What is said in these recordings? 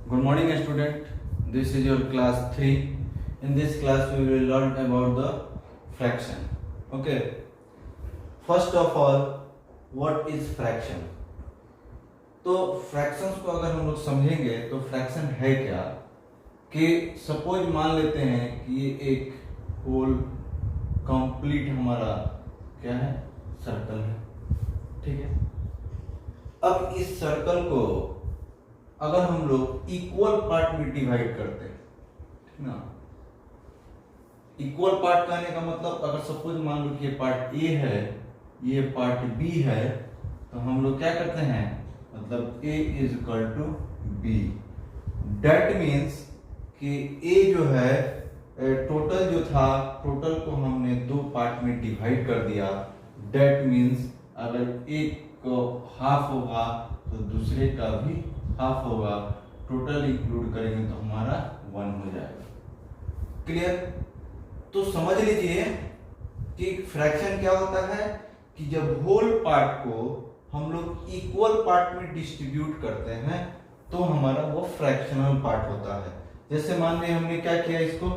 Good morning, student. This is your class 3. In this class, we will learn about the fraction. Okay. First of all, what is fraction? तो fractions को अगर हम लोग समझेंगे तो fraction है क्या, कि सपोज मान लेते हैं कि ये एक होल कंप्लीट हमारा क्या है, सर्कल है, ठीक है। अब इस सर्कल को अगर हम लोग इक्वल पार्ट में डिवाइड करते हैं, ठीक ना। इक्वल पार्ट कहने का मतलब अगर सपोज मान लो कि ये पार्ट ए है, ये पार्ट बी है, तो हम लोग क्या करते हैं, मतलब A is equal to B. That means कि ए जो है टोटल जो था, टोटल को हमने दो पार्ट में डिवाइड कर दिया। डेट मीन्स अगर एक को हाफ होगा तो दूसरे का भी हाफ होगा, टोटल इंक्लूड करेंगे तो हमारा 1 हो जाएगा। क्लियर? तो समझ लीजिए कि फ्रैक्शन क्या होता है कि जब होल पार्ट को हम लोग इक्वल पार्ट में डिस्ट्रीब्यूट करते हैं तो हमारा वो फ्रैक्शनल पार्ट होता है। जैसे मान लिया हमने क्या किया, इसको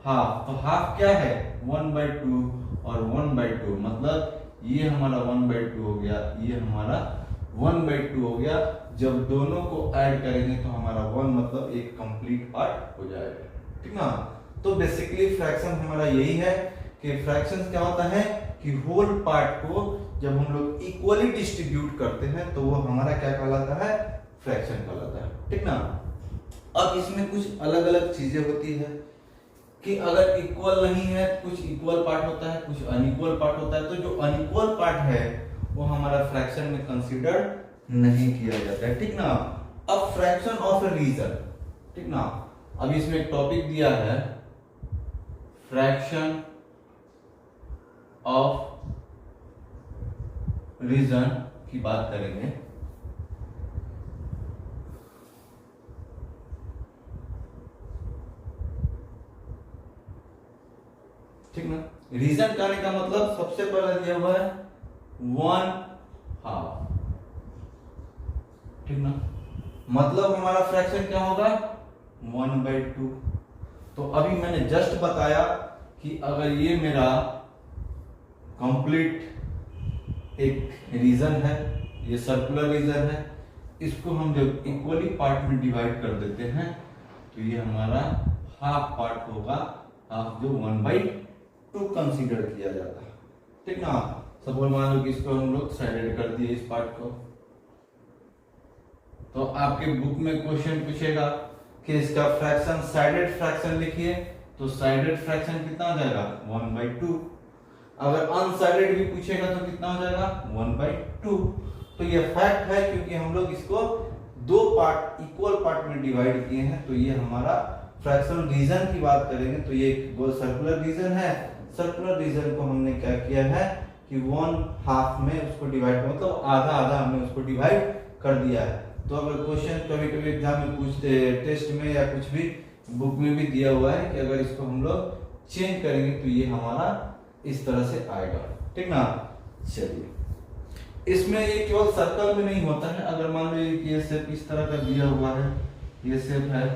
हाफ, तो हाफ क्या है 1/2 और 1/2, मतलब ये हमारा 1/2 हो गया, ये हमारा 1/2 हो गया। जब दोनों को ऐड करेंगे तो हमारा 1 मतलब एक कंप्लीट पार्ट हो जाएगा, ठीक ना। तो बेसिकली फ्रैक्शन हमारा यही है कि फ्रैक्शन क्या होता है कि होल पार्ट को जब हम लोग इक्वली डिस्ट्रीब्यूट करते हैं तो वो हमारा क्या कहलाता है, फ्रैक्शन कहलाता है, ठीक ना। अब इसमें कुछ अलग अलग चीजें होती है कि अगर इक्वल नहीं है, कुछ इक्वल पार्ट होता है, कुछ अनइक्वल पार्ट होता है। तो जो अनइक्वल पार्ट है वो हमारा फ्रैक्शन में कंसीडर नहीं किया जाता है, ठीक ना। अब फ्रैक्शन ऑफ ए रीजन, ठीक ना। अब इसमें एक टॉपिक दिया है, फ्रैक्शन ऑफ रीजन की बात करेंगे। ठीक ना। रीजन कहने का मतलब सबसे पहले दिया हुआ है 1/2, ठीक ना। मतलब हमारा फ्रैक्शन क्या होगा 1/2। तो अभी मैंने जस्ट बताया कि अगर ये मेरा कंप्लीट एक रीजन है, ये सर्कुलर रीजन है, इसको हम जब इक्वली पार्ट में डिवाइड कर देते हैं तो ये हमारा हाफ पार्ट होगा, हाफ जो 1/2 कंसीडर किया जाता है, ठीक ना। सपोज मान लो कि इसको हम लोग साइडेड कर दिए इस पार्ट को, तो आपके बुक में क्वेश्चन पूछेगा कि इसका फ्रैक्शन साइडेड फ्रैक्शन लिखिए, तो साइडेड फ्रैक्शन कितना हो जाएगा 1/2। अगर अनसाइडेड भी पूछेगा तो कितना हो जाएगा 1/2। तो ये फैक्ट है क्योंकि हम लोग इसको दो पार्ट इक्वल पार्ट में डिवाइड किए हैं, तो ये हमारा फ्रैक्शनल रीजन की बात करेंगे तो ये सर्कुलर रीजन है। सर्कुलर रीजन को हमने क्या किया है कि 1/2 में उसको डिवाइड, मतलब आधा आधा हमने उसको डिवाइड कर दिया है। तो अगर क्वेश्चन कभी कभी एग्जाम में पूछते, टेस्ट में या कुछ भी बुक में भी दिया हुआ है कि अगर इसको हम लोग चेंज करेंगे तो ये हमारा इस तरह से आएगा, ठीक ना। चलिए, इसमें ये केवल सर्कल में नहीं होता है। अगर मान लीजिए कि ये शेप इस तरह का दिया हुआ है, ये शेप है,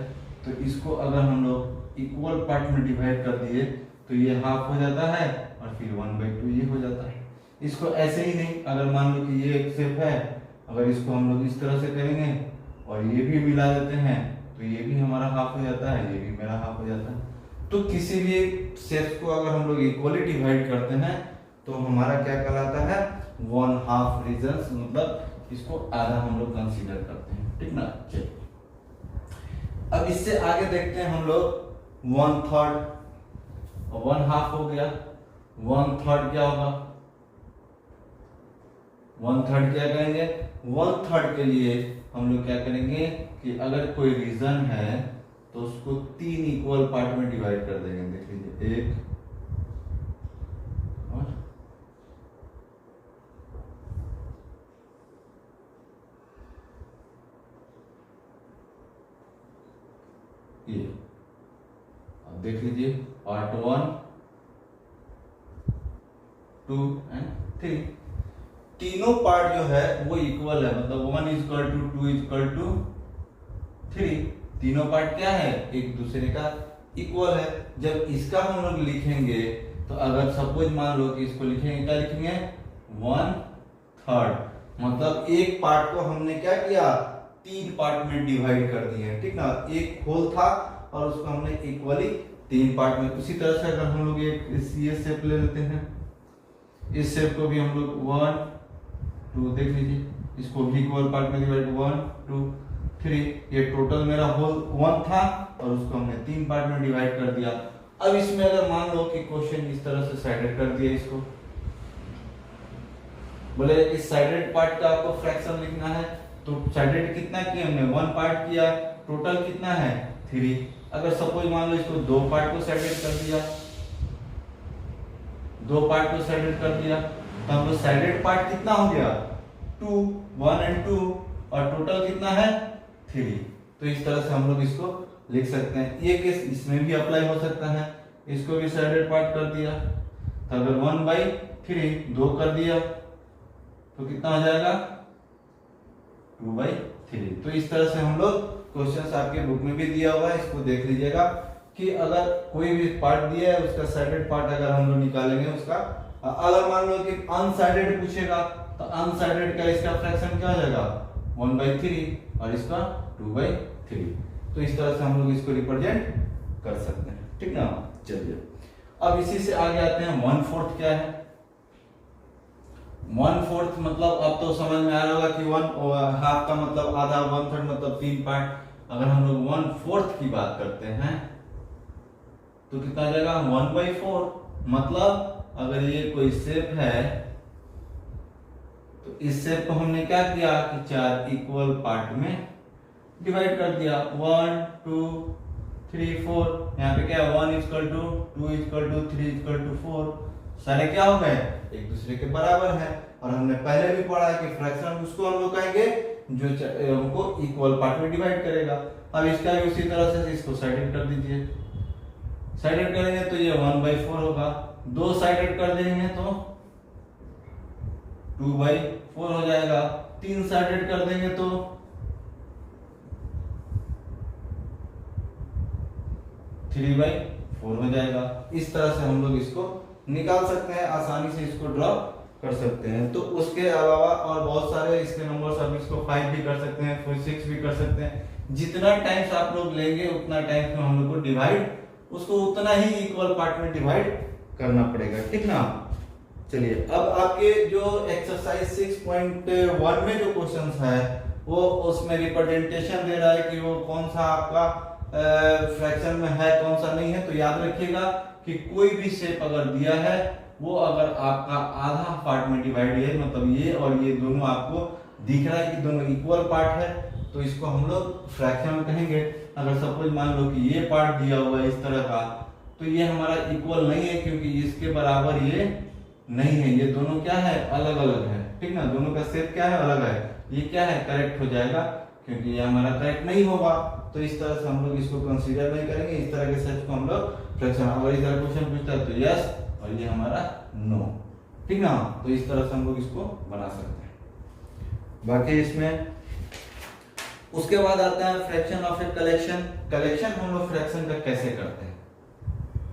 तो इसको अगर हम लोग इक्वल पार्ट में डिवाइड कर दिए तो ये हाफ हो जाता है और फिर 1/2 ये हो जाता है। इसको ऐसे ही नहीं, अगर मान लो कि ये एक शेप है, अगर इसको हम लोग इस तरह से करेंगे और ये भी मिला देते हैं तो ये भी हमारा हाफ हो जाता है, ये भी मेरा हाफ हो जाता है। तो किसी भी शेप्स को अगर हम लोग इक्वली डिवाइड करते हैं तो हमारा क्या कहलाता है 1/2 रीजन, मतलब इसको आधा हम लोग कंसीडर करते हैं, ठीक ना। चलिए, अब इससे आगे देखते हैं हम लोग 1/3 और 1/2 हो गया। 1/3 क्या होगा, 1/3 क्या करेंगे, 1/3 के लिए हम लोग क्या करेंगे कि अगर कोई रीजन है तो उसको 3 इक्वल पार्ट में डिवाइड कर देंगे। देख लीजिए, 1 और ये, अब देख लीजिए पार्ट 1, 2 एंड 3, तीनों पार्ट जो है वो इक्वल है, मतलब 1 = 2 = 3। तीनों पार्ट क्या है, एक दूसरे का इक्वल है। जब इसका हम लोग लिखेंगे तो अगर सपोज मान लो कि इसको लिखेंगे, क्या लिखेंगे, 1/3, मतलब एक पार्ट को हमने क्या किया, 3 पार्ट में डिवाइड कर दिए, ठीक ना। एक होल था और उसको हमने इक्वली 3 पार्ट में। उसी तरह से अगर हम लोग एक ये शेप ले लेते हैं, इस शेप को भी हम लोग 1 2 देख लीजिए, इसको भी इक्वल पार्ट में डिवाइड 1 2 3, ये टोटल मेरा होल 1 था और उसको हमने 3 पार्ट में डिवाइड कर दिया। अब इसमें अगर मान लो कि क्वेश्चन इस तरह से साइडेड कर दिया, इसको बोले इस साइडेड पार्ट का आपको फ्रैक्शन लिखना है, तो साइडेड कितना किया हमने, 1 पार्ट किया, टोटल कितना है 3। अगर सपोज मान लो इसको 2 पार्ट को साइडेड कर दिया, 2 पार्ट को साइडेड कर दिया, तो हम लोग साइडेड पार्ट कितना हो गया 2, 1 और 2, और टोटल कितना है 3। तो इस तरह से हम लोग इसको लिख सकते हैं। ये केस इसमें भी अप्लाई हो सकता है, इसको भी साइडेड पार्ट कर दिया, तो अगर 1/3 2 कर दिया तो कितना हो जाएगा 2/3। तो इस तरह से हम लोग क्वेश्चंस आपके बुक में भी दिया हुआ है, इसको देख लीजिएगा कि अगर कोई भी पार्ट दिया है उसका साइडेड पार्ट अगर हम लोग निकालेंगे उसका, अगर मान लो कि अनसाइडेड पूछेगा तो अनसाइडेड का इसका फ्रैक्शन क्या हो जाएगा 1/3 और इसका 2/3। तो इस तरह से हम लोग इसको रिप्रेजेंट कर सकते हैं, ठीक ना। चलिए अब इसी से आगे आते हैं 1/4 क्या है। 1/4 मतलब अब तो समझ में आ रहा होगा कि 1/2 का मतलब आधा, 1/3 मतलब 3 पार्ट। अगर हम लोग 1/4 की बात करते हैं तो कितना आ जाएगा 1/4, मतलब अगर ये कोई शेप है तो इस शेप को हमने क्या किया कि 4 इक्वल पार्ट में डिवाइड कर दिया, 1 2 3 4। यहाँ पे क्या है 1 = 2 2 = 3 = 4, सारे क्या हो गए एक दूसरे के बराबर है। और हमने पहले भी पढ़ा है कि फ्रैक्शन उसको हम लोग कहेंगे जो हमको इक्वल पार्ट में डिवाइड करेगा। अब इसका भी उसी तरह से इसको साइडेड कर दीजिए, साइडेड करेंगे तो ये 1/4 होगा, 2 साइडेड कर देंगे तो 2/4 हो जाएगा, 3 साइडेड कर देंगे तो 3/4 हो जाएगा। इस तरह से हम लोग इसको निकाल सकते हैं, आसानी से इसको ड्रॉ कर सकते हैं। तो उसके अलावा और बहुत सारे इसके नंबर्स, आप इसको 5 भी कर सकते हैं, फिर 6 भी कर सकते हैं। जितना टाइम्स आप लोग लेंगे उतना टाइम्स में हम लोग को डिवाइड, उसको उतना ही इक्वल पार्ट में डिवाइड करना पड़ेगा, ठीक ना। चलिए अब आपके जो एक्सरसाइज 6.1 में जो क्वेश्चंस है वो उसमें रिप्रेजेंटेशन दे रहा है कि वो कौन सा आपका फ्रैक्शन में है, कौन सा नहीं है। तो याद रखिएगा कि कोई भी शेप अगर दिया है वो अगर आपका आधा पार्ट में डिवाइड है, मतलब ये और ये दोनों आपको दिख रहा है कि दोनों इक्वल पार्ट है, तो इसको हम लोग फ्रैक्शन में कहेंगे। अगर सपोज मान लो कि ये पार्ट दिया हुआ है इस तरह का, तो ये हमारा इक्वल नहीं है क्योंकि इसके बराबर ये नहीं है, ये दोनों क्या है अलग अलग है, ठीक ना। दोनों का शेप क्या है अलग है, ये क्या है करेक्ट हो जाएगा क्योंकि ये हमारा करेक्ट नहीं होगा। तो इस तरह से हम लोग इसको कंसीडर नहीं करेंगे, इस तरह के शेप को हम लोग फ्रैक्शन, अगर इस तरह क्वेश्चन पूछता है तो यस और ये हमारा नो, ठीक ना। तो इस तरह से हम लोग इसको बना सकते हैं। बाकी इसमें उसके बाद आता है फ्रैक्शन और फिर कलेक्शन। कलेक्शन हम लोग फ्रैक्शन का कैसे करते हैं,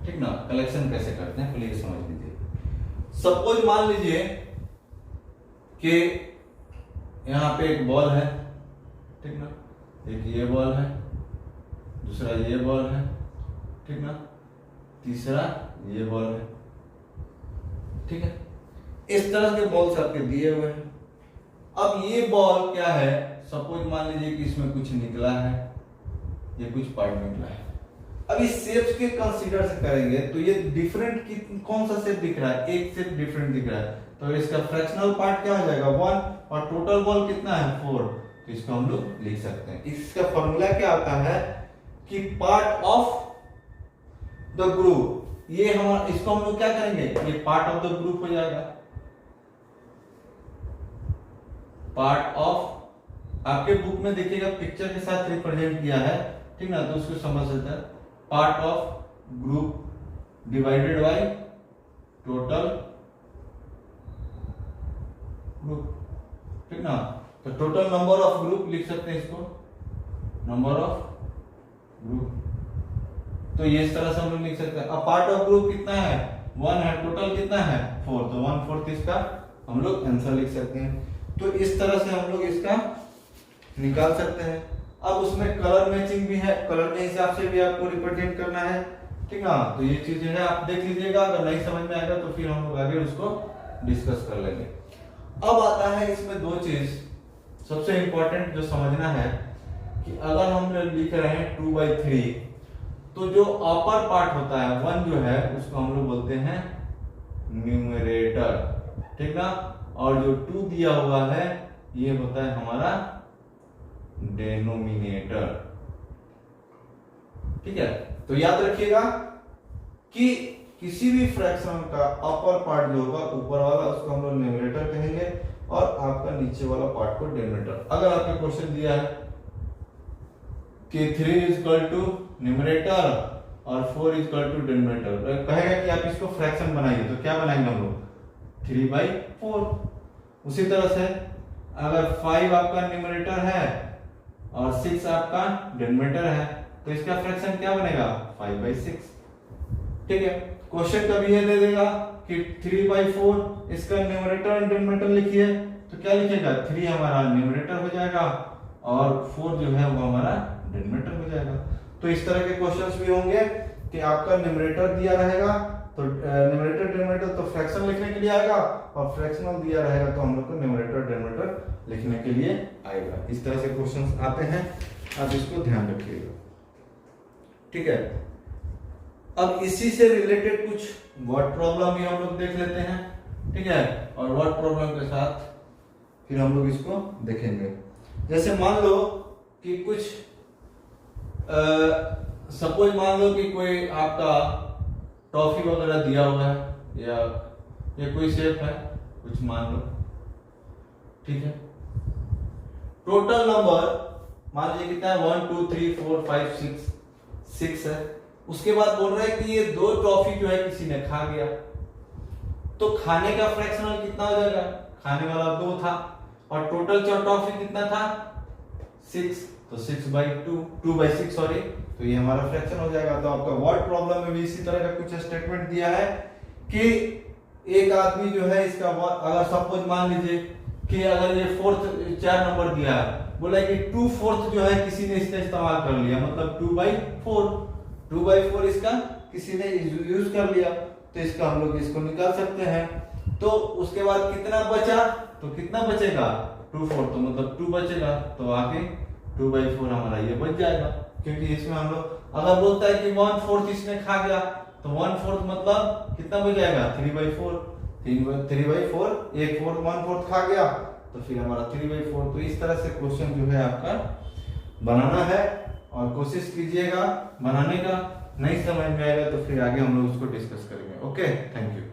ठीक ना। कलेक्शन कैसे करते हैं पहले ये समझ लीजिए। सपोज मान लीजिए कि यहां पे एक बॉल है, ठीक ना, एक ये बॉल है, दूसरा ये बॉल है, ठीक ना, तीसरा ये बॉल है, ठीक है। इस तरह के बॉल्स आपके दिए हुए हैं। अब ये बॉल क्या है, सपोज मान लीजिए कि इसमें कुछ निकला है, ये कुछ पार्ट निकला है। अब इस शेप्स के कंसीडर से करेंगे तो ये डिफरेंट कौन सा शेप दिख रहा है, एक शेप डिफरेंट दिख रहा है, तो इसका फ्रैक्शनल पार्ट क्या हो जाएगा 1 और टोटल बॉल कितना है 4। तो इसको हम लोग लिख सकते हैं। इसका फॉर्मूला क्या आता है कि पार्ट ऑफ द ग्रुप, ये हमारा, इसको हम लोग क्या करेंगे, ये पार्ट ऑफ द ग्रुप हो जाएगा। पार्ट ऑफ, आपके बुक में देखिएगा पिक्चर के साथ रिप्रेजेंट किया है, ठीक ना, तो उसको समझ सकते हैं। Part of group divided by total group, ठीक ना। तो टोटल नंबर ऑफ ग्रुप लिख सकते हैं इसको, नंबर ऑफ ग्रुप। तो ये इस तरह से हम लोग लिख सकते हैं। अब पार्ट ऑफ ग्रुप कितना है, 1 है, टोटल कितना है 4, तो 1/4 इसका हम लोग आंसर लिख सकते हैं। तो इस तरह से हम लोग इसका निकाल सकते हैं। अब उसमें कलर मैचिंग भी है, कलर के हिसाब से भी आपको रिप्रेजेंट करना है, ठीक है। तो ये चीजें है, आप देख लीजिएगा, अगर नहीं समझ में आएगा तो फिर हम लोग आगे उसको डिस्कस कर लेंगे। अब आता है इसमें दो चीज सबसे इंपॉर्टेंट जो समझना है कि अगर हम लिख रहे हैं 2/3, तो जो अपर पार्ट होता है 1 जो है उसको हम लोग बोलते हैं न्यूमरेटर, ठीक ना, और जो 2 दिया हुआ है ये होता है हमारा डेनोमिनेटर, ठीक है। तो याद रखिएगा कि किसी भी फ्रैक्शन का अपर पार्ट जो होगा ऊपर वाला उसको हम लोग न्यूमरेटर कहेंगे और आपका नीचे वाला पार्ट को डिनोमिनेटर। अगर आपका क्वेश्चन दिया है कि 3 इक्वल टू न्यूमरेटर और 4 इक्वल टू डिनोमिनेटर, कहेगा कि आप इसको फ्रैक्शन बनाइए, तो क्या बनाएंगे हम लोग 3/4। उसी तरह से अगर 5 आपका न्यूमरेटर है और 6 आपका डिनोमिनेटर है तो इसका फ्रैक्शन क्या बनेगा 5/6, ठीक है। क्वेश्चन कभी ये दे देगा कि 3/4 इसका न्यूमरेटर और डिनोमिनेटर लिखिए, तो क्या लिखेगा 3 हमारा न्यूमरेटर हो जाएगा और 4 जो है वो हमारा डिनोमिनेटर हो जाएगा। तो इस तरह के क्वेश्चंस भी होंगे कि आपका न्यूमरेटर दिया रहेगा तो न्यूमरेटर डिनोमिनेटर तो फ्रैक्शन लिखने के लिए आएगा, और फ्रैक्शनल दिया रहेगा तो हम लोग को न्यूमरेटर डिनोमिनेटर लिखने के लिए आएगा। इस तरह से क्वेश्चंस आते हैं, आप इसको ध्यान रखिएगा, ठीक है। अब इसी से रिलेटेड कुछ वर्ड प्रॉब्लम भी हम लोग देख लेते हैं, ठीक है, और वर्ड प्रॉब्लम के साथ फिर हम लोग इसको देखेंगे। जैसे मान लो कि कुछ सपोज मान लो कि कोई आपका टॉफी वगैरह दिया हुआ है या कोई शेप है कुछ मान लो, ठीक है। टोटल नंबर मान लीजिए कितना है 1 2 3 4 5 6 है। उसके बाद बोल रहा है कि ये 2 टॉफी जो है किसी ने खा गया, तो खाने का फ्रैक्शनल कितना हो जाएगा, खाने वाला 2 था और टोटल जो टॉफी कितना था 6, तो 2/6 सॉरी, तो ये हमारा फ्रैक्शन हो जाएगा। तो आपका वर्ड प्रॉब्लम में भी इसी तरह का कुछ स्टेटमेंट दिया है कि एक आदमी जो है इसका अगर सपोज मान लीजिए कि अगर ये 4 नंबर दिया है, बोला कि 2/4 जो है किसी ने इसका इस्तेमाल कर लिया, मतलब 2/4 इसका किसी ने यूज कर लिया, तो इसका हम लोग इसको निकाल सकते हैं। तो उसके बाद कितना बचा, तो कितना बचेगा 2/4, तो मतलब 2 बचेगा, तो आगे 2/4 हमारा ये बच जाएगा, क्योंकि इसमें हम लोग अगर बोलता है कि 1/4 इसने खा गया तो 1/4 मतलब कितना बच जाएगा 3/4, 3/4 एक 4 1/4 खा गया तो फिर हमारा 3/4। तो इस तरह से क्वेश्चन जो है आपका बनाना है और कोशिश कीजिएगा बनाने का। नहीं समझ में आएगा तो फिर आगे हम लोग उसको डिस्कस करेंगे। Okay, thank you.